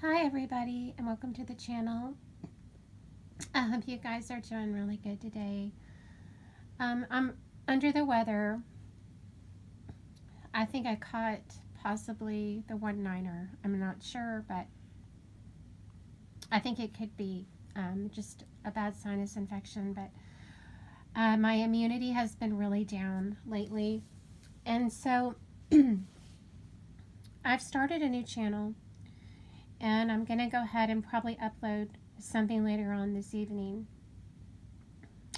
Hi everybody and welcome to the channel. I hope you guys are doing really good today. I'm under the weather. I think I caught possibly the one-niner. I'm not sure, but I think it could be just a bad sinus infection. But my immunity has been really down lately. And so I've started a new channel. And I'm going to go ahead and probably upload something later on this evening,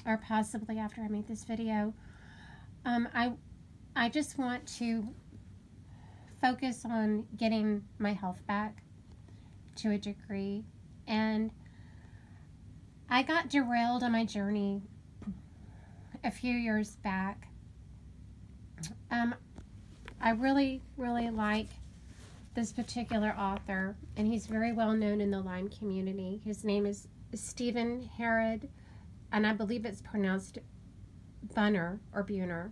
or possibly after I make this video. I just want to focus on getting my health back to a degree. And I got derailed on my journey a few years back. I really like this particular author, and he's very well known in the Lyme community. His name is Stephen Herod, and I believe it's pronounced Bunner or Buner.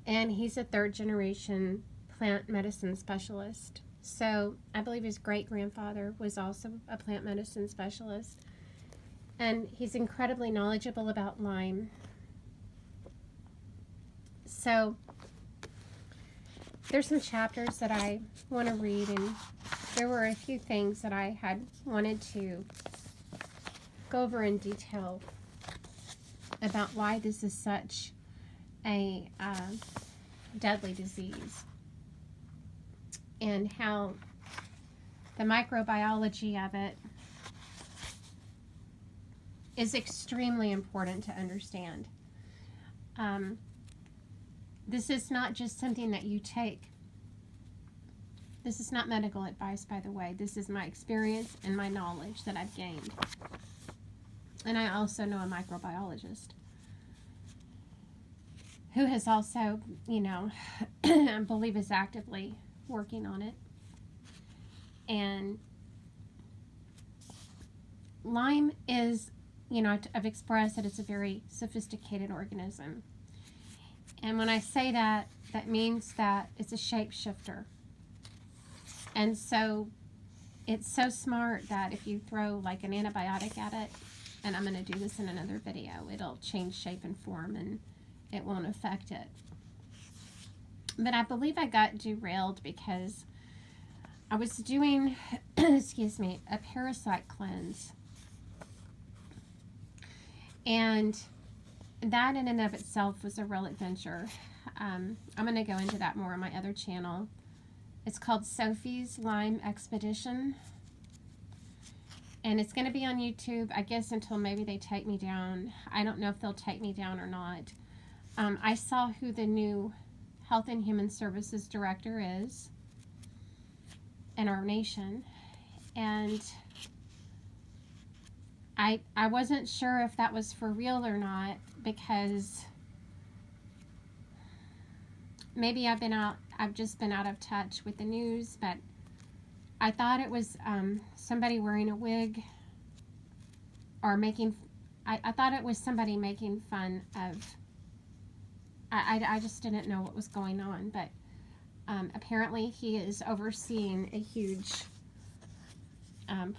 And he's a third-generation plant medicine specialist. So I believe his great-grandfather was also a plant medicine specialist. And he's incredibly knowledgeable about Lyme. So there's some chapters that I want to read, and there were a few things that I had wanted to go over in detail about why this is such a deadly disease and how the microbiology of it is extremely important to understand. This is not just something that you take. This is not medical advice, by the way. This is my experience and my knowledge that I've gained. And I also know a microbiologist who has also, I believe is actively working on it. And Lyme is, I've expressed that it's a very sophisticated organism. And when I say that, that means that it's a shapeshifter. And so it's so smart that if you throw like an antibiotic at it, and I'm going to do this in another video, it'll change shape and form and it won't affect it. But I believe I got derailed because I was doing, a parasite cleanse. And that in and of itself was a real adventure. I'm going to go into that more on my other channel. It's called Sophie's Lyme Expedition. And it's going to be on YouTube, I guess, until maybe they take me down. I don't know if they'll take me down or not. I saw who the new Health and Human Services Director is in our nation. And I wasn't sure if that was for real or not, because maybe I've just been out of touch with the news, but I thought it was somebody wearing a wig or I thought it was somebody making fun of, I just didn't know what was going on, but apparently he is overseeing a huge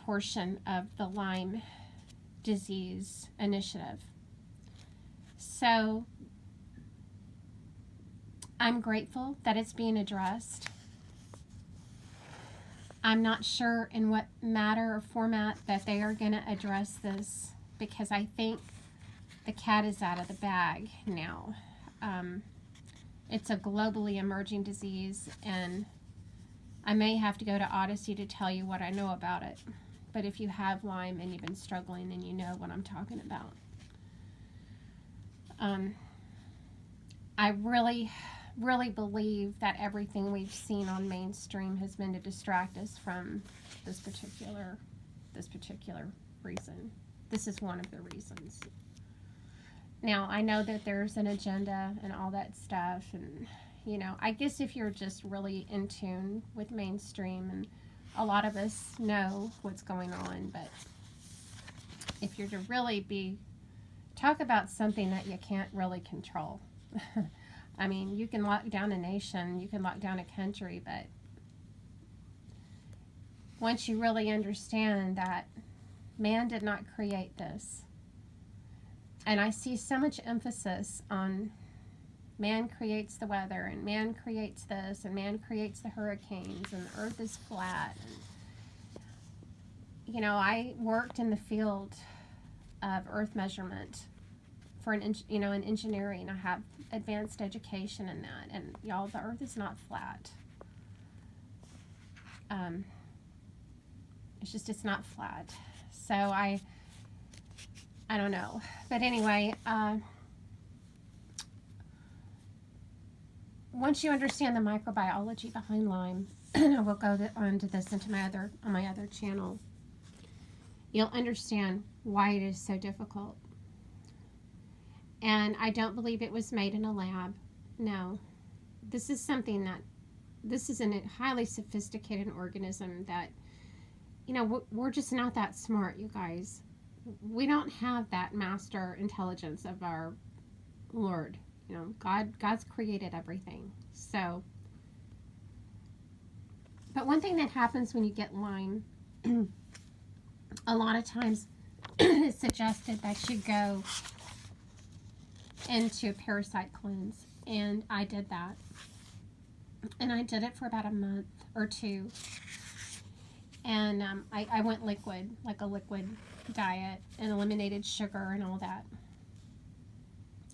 portion of the Lyme disease initiative. So I'm grateful that it's being addressed. I'm not sure in what matter or format that they are going to address this, because I think the cat is out of the bag now. It's a globally emerging disease, and I may have to go to Odyssey to tell you what I know about it. But if you have Lyme and you've been struggling, then you know what I'm talking about. I really believe that everything we've seen on mainstream has been to distract us from this particular reason. This is one of the reasons. Now, I know that there's an agenda and all that stuff, and I guess if you're just really in tune with mainstream, and a lot of us know what's going on, but if you're to really talk about something that you can't really control. I mean, you can lock down a nation, you can lock down a country, but once you really understand that man did not create this. And I see so much emphasis on man creates the weather, and man creates this, and man creates the hurricanes, and the earth is flat. And, I worked in the field of earth measurement for in engineering. I have advanced education in that, and y'all, the earth is not flat. It's not flat. So I don't know, but anyway, once you understand the microbiology behind Lyme, and I will go on to this on my other channel, you'll understand why it is so difficult. And I don't believe it was made in a lab. No, this is a highly sophisticated organism that, we're just not that smart, you guys. We don't have that master intelligence of our Lord. God's created everything. So, but one thing that happens when you get Lyme, a lot of times it's suggested that you go into a parasite cleanse, and I did that. And I did it for about a month or two. And I went liquid, like a liquid diet, and eliminated sugar and all that.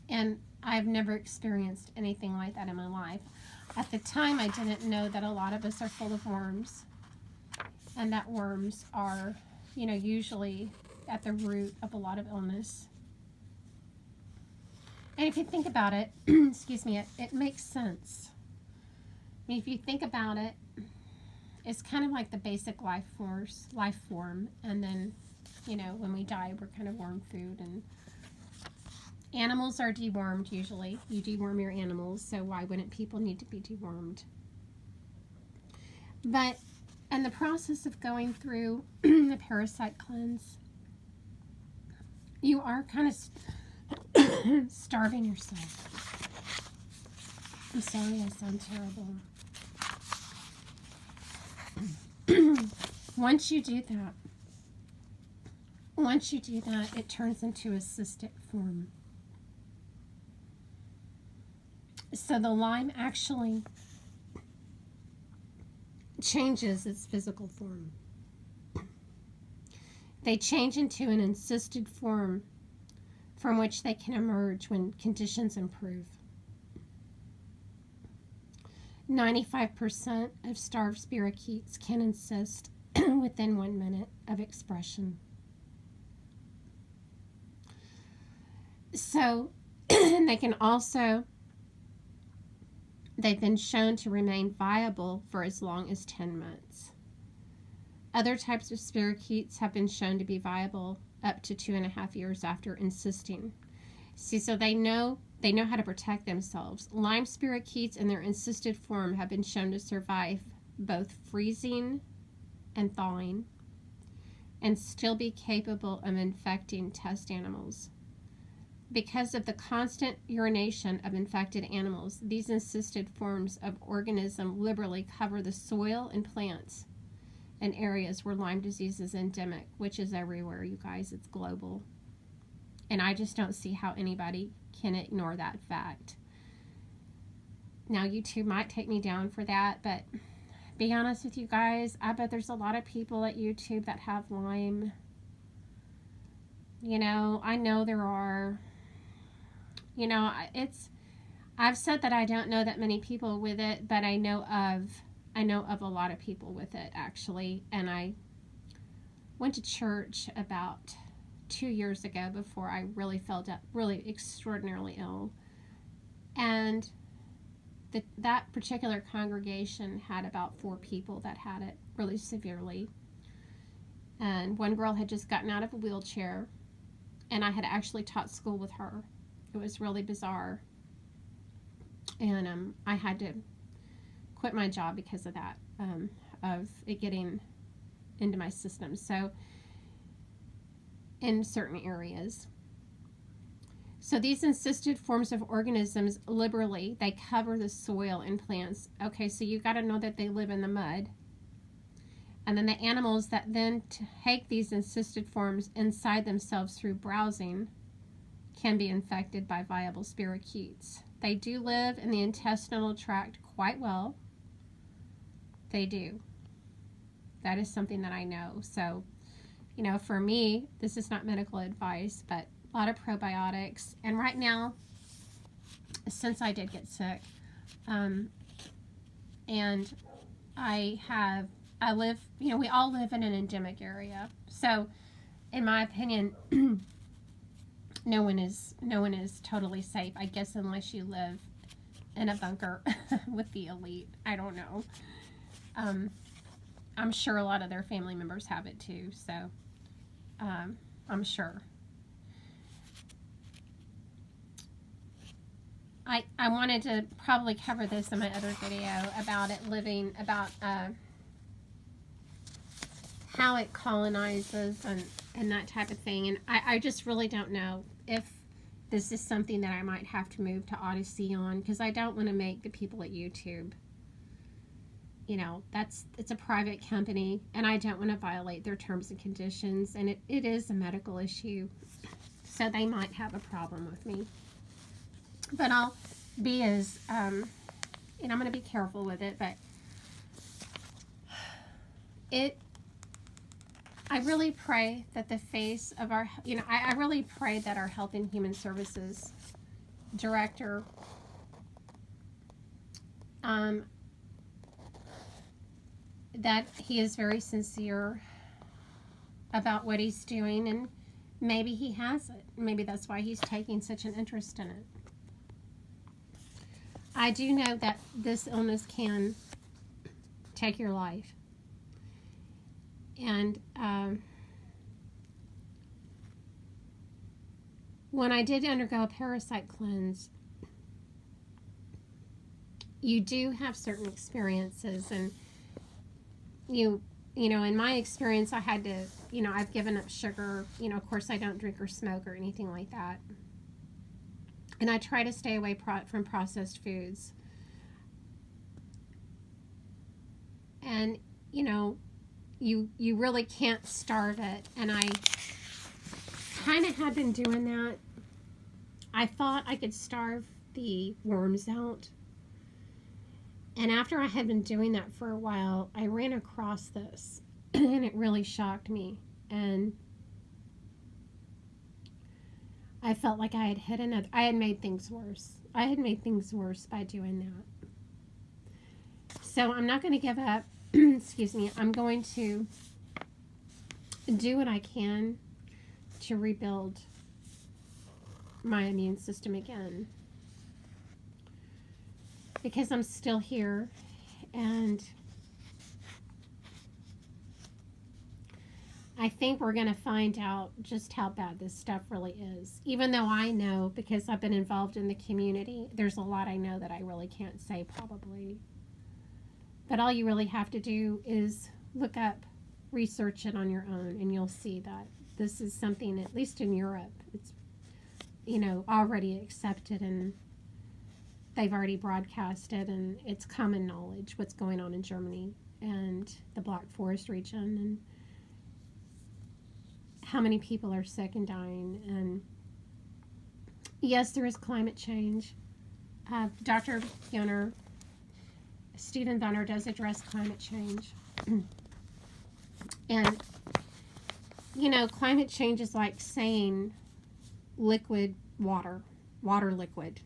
And I've never experienced anything like that in my life. At the time, I didn't know that a lot of us are full of worms, and that worms are, usually at the root of a lot of illness. And if you think about it, excuse me, it makes sense. I mean, if you think about it, it's kind of like the basic life form, and then, when we die, we're kind of worm food. And animals are dewormed usually. You deworm your animals, so why wouldn't people need to be dewormed? But in the process of going through the parasite cleanse, you are kind of starving yourself. I'm sorry, I sound terrible. Once you do that, it turns into a cystic form. So the Lyme actually changes its physical form. They change into an encysted form from which they can emerge when conditions improve. 95% of starved spirochetes can encyst within 1 minute of expression. So they've been shown to remain viable for as long as 10 months. Other types of spirochetes have been shown to be viable up to 2.5 years after encysting. See, so they know how to protect themselves. Lyme spirochetes in their encysted form have been shown to survive both freezing and thawing and still be capable of infecting test animals. Because of the constant urination of infected animals, these encysted forms of organism liberally cover the soil and plants in areas where Lyme disease is endemic, which is everywhere, you guys. It's global. And I just don't see how anybody can ignore that fact. Now, YouTube might take me down for that, but be honest with you guys, I bet there's a lot of people at YouTube that have Lyme. I know there are. I've said that I don't know that many people with it, but I know of a lot of people with it, actually. And I went to church about 2 years ago before I really felt really extraordinarily ill. And that particular congregation had about 4 people that had it really severely. And one girl had just gotten out of a wheelchair, and I had actually taught school with her. It was really bizarre. And I had to quit my job because of that, of it getting into my system. So, in certain areas. So these encysted forms of organisms liberally, they cover the soil and plants. Okay, so you got to know that they live in the mud. And then the animals that then take these encysted forms inside themselves through browsing can be infected by viable spirochetes. They do live in the intestinal tract quite well. They do. That is something that I know. So, you know, for me, this is not medical advice, but a lot of probiotics. And right now, since I did get sick, and I live, you know, we all live in an endemic area. So, in my opinion, no one is totally safe, I guess, unless you live in a bunker with the elite. I don't know. I'm sure a lot of their family members have it too, so I'm sure. I wanted to probably cover this in my other video about it living, about how it colonizes and that type of thing. And I just really don't know if this is something that I might have to move to Odyssey on, because I don't want to make the people at YouTube, you know, it's a private company, and I don't want to violate their terms and conditions, and it is a medical issue, so they might have a problem with me. But I'll be as, and I'm going to be careful with it, but I really pray that the face of our, you know, I really pray that our Health and Human Services Director that he is very sincere about what he's doing, and maybe he has it. Maybe that's why he's taking such an interest in it. I do know that this illness can take your life. And when I did undergo a parasite cleanse, you do have certain experiences, and you know, in my experience, I had to, you know, I've given up sugar. You know, of course, I don't drink or smoke or anything like that. And I try to stay away from processed foods. And, you know, you really can't starve it. And I kind of had been doing that. I thought I could starve the worms out. And after I had been doing that for a while, I ran across this, and it really shocked me. And I felt like I had made things worse. I had made things worse by doing that. So I'm not going to give up. Excuse me. I'm going to do what I can to rebuild my immune system again, because I'm still here, and I think we're going to find out just how bad this stuff really is. Even though I know, because I've been involved in the community, there's a lot I know that I really can't say probably. But all you really have to do is look up, research it on your own, and you'll see that this is something, at least in Europe, it's, you know, already accepted, and they've already broadcasted, and it's common knowledge what's going on in Germany and the Black Forest region, and how many people are sick and dying. And yes, there is climate change. Dr. Gunnar, Stephen Bunner, does address climate change. And, you know, climate change is like saying liquid water liquid.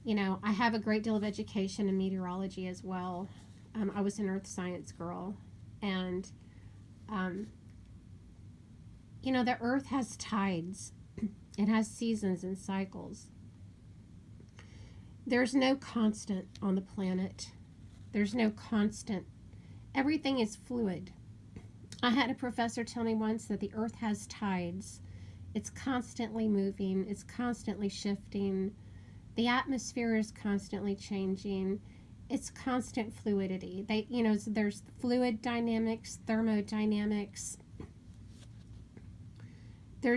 You know, I have a great deal of education in meteorology as well. I was an earth science girl. And, you know, the earth has tides. It has seasons and cycles. There's no constant on the planet. There's no constant. Everything is fluid. I had a professor tell me once that the earth has tides. It's constantly moving. It's constantly shifting. The atmosphere is constantly changing. It's constant fluidity. You know, there's fluid dynamics, thermodynamics. There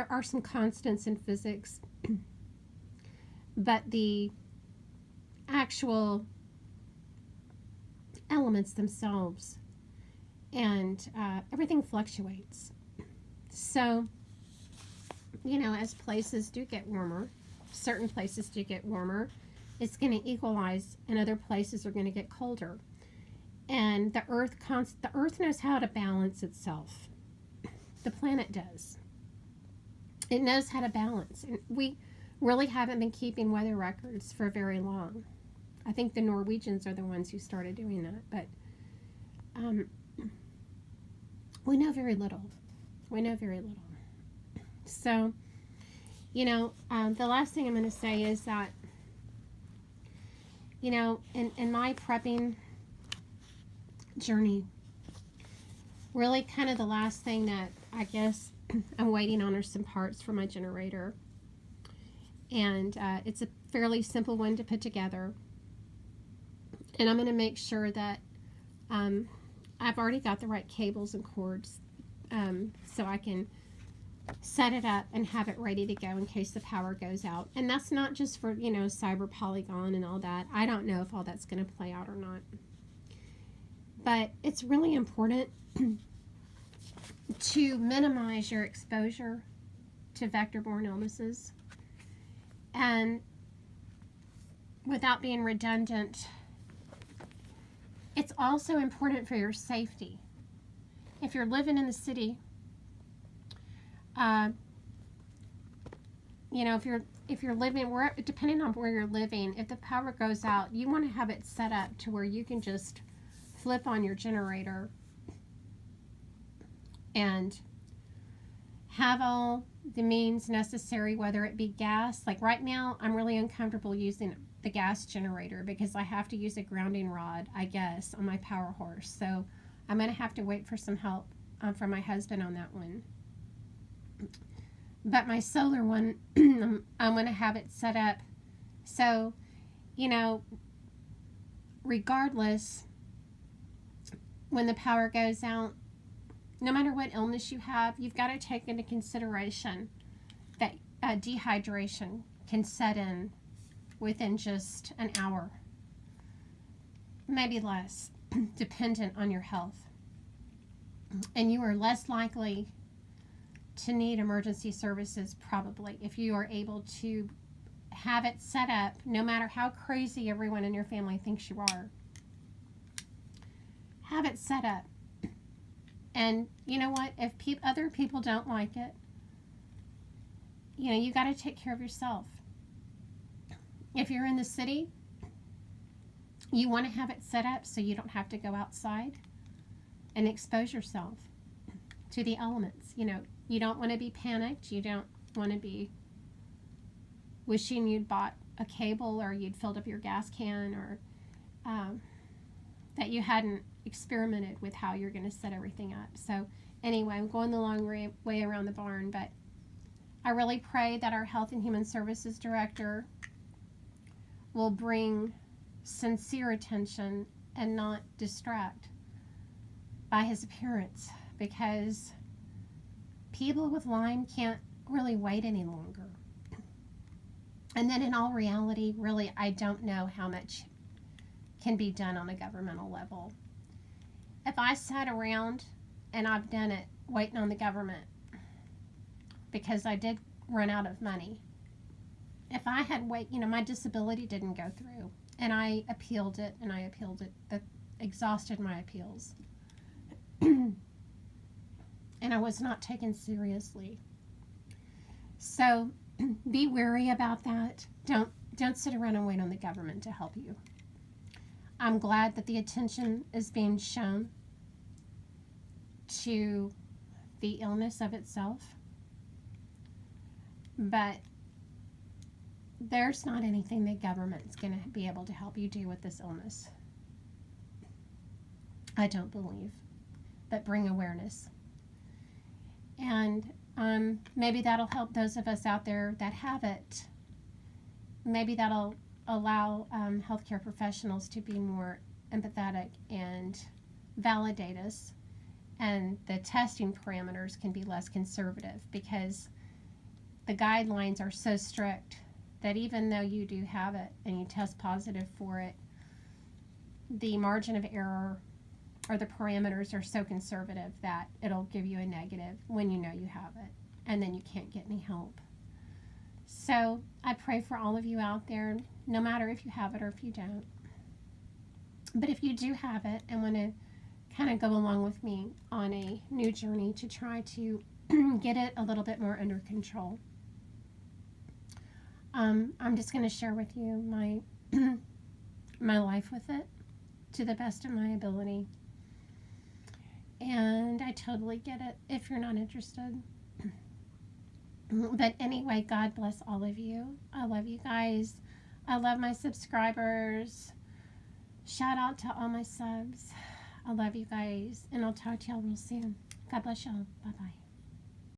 are some constants in physics, but the actual elements themselves, and everything fluctuates. So, as places do get warmer, certain places do get warmer, it's going to equalize, and other places are going to get colder. And the Earth knows how to balance itself. The planet does. It knows how to balance. And we really haven't been keeping weather records for very long. I think the Norwegians are the ones who started doing that. But we know very little. So, the last thing I'm going to say is that, in my prepping journey, really kind of the last thing that I guess I'm waiting on are some parts for my generator. And it's a fairly simple one to put together. And I'm going to make sure that I've already got the right cables and cords so I can set it up and have it ready to go in case the power goes out. And that's not just for, cyber polygon and all that. I don't know if all that's going to play out or not. But it's really important to minimize your exposure to vector-borne illnesses. And without being redundant, it's also important for your safety. If you're living in the city, if you're living depending on where you're living, if the power goes out, you want to have it set up to where you can just flip on your generator and have all the means necessary, whether it be gas. Like right now, I'm really uncomfortable using the gas generator because I have to use a grounding rod, I guess, on my power horse. So I'm going to have to wait for some help from my husband on that one. But my solar one, I'm going to have it set up. So, regardless, when the power goes out, no matter what illness you have, you've got to take into consideration that dehydration can set in within just an hour, maybe less, dependent on your health. And you are less likely to need emergency services probably if you are able to have it set up, no matter how crazy everyone in your family thinks you are. Have it set up. And you know what? If other people don't like it, you got to take care of yourself. If you're in the city, you want to have it set up so you don't have to go outside and expose yourself to the elements. You don't want to be panicked. You don't want to be wishing you'd bought a cable or you'd filled up your gas can or that you hadn't experimented with how you're going to set everything up. So anyway, I'm going the long way around the barn, but I really pray that our Health and Human Services Director will bring sincere attention and not distract by his appearance, because people with Lyme can't really wait any longer. And then in all reality, really, I don't know how much can be done on a governmental level. If I sat around, and I've done it, waiting on the government, because I did run out of money. If I had my disability didn't go through, and I appealed it, that exhausted my appeals. And I was not taken seriously. So be wary about that. Don't sit around and wait on the government to help you. I'm glad that the attention is being shown to the illness of itself, but there's not anything the government's going to be able to help you do with this illness. I don't believe, but bring awareness. And maybe that'll help those of us out there that have it. Maybe that'll allow healthcare professionals to be more empathetic and validate us, and the testing parameters can be less conservative, because the guidelines are so strict that even though you do have it and you test positive for it, the margin of error or the parameters are so conservative that it'll give you a negative when you know you have it, and then you can't get any help. So I pray for all of you out there, no matter if you have it or if you don't. But if you do have it and want to kind of go along with me on a new journey to try to get it a little bit more under control, I'm just going to share with you my my life with it to the best of my ability. And I totally get it if you're not interested. But anyway, God bless all of you. I love you guys. I love my subscribers. Shout out to all my subs. I love you guys. And I'll talk to y'all real soon. God bless y'all. Bye-bye.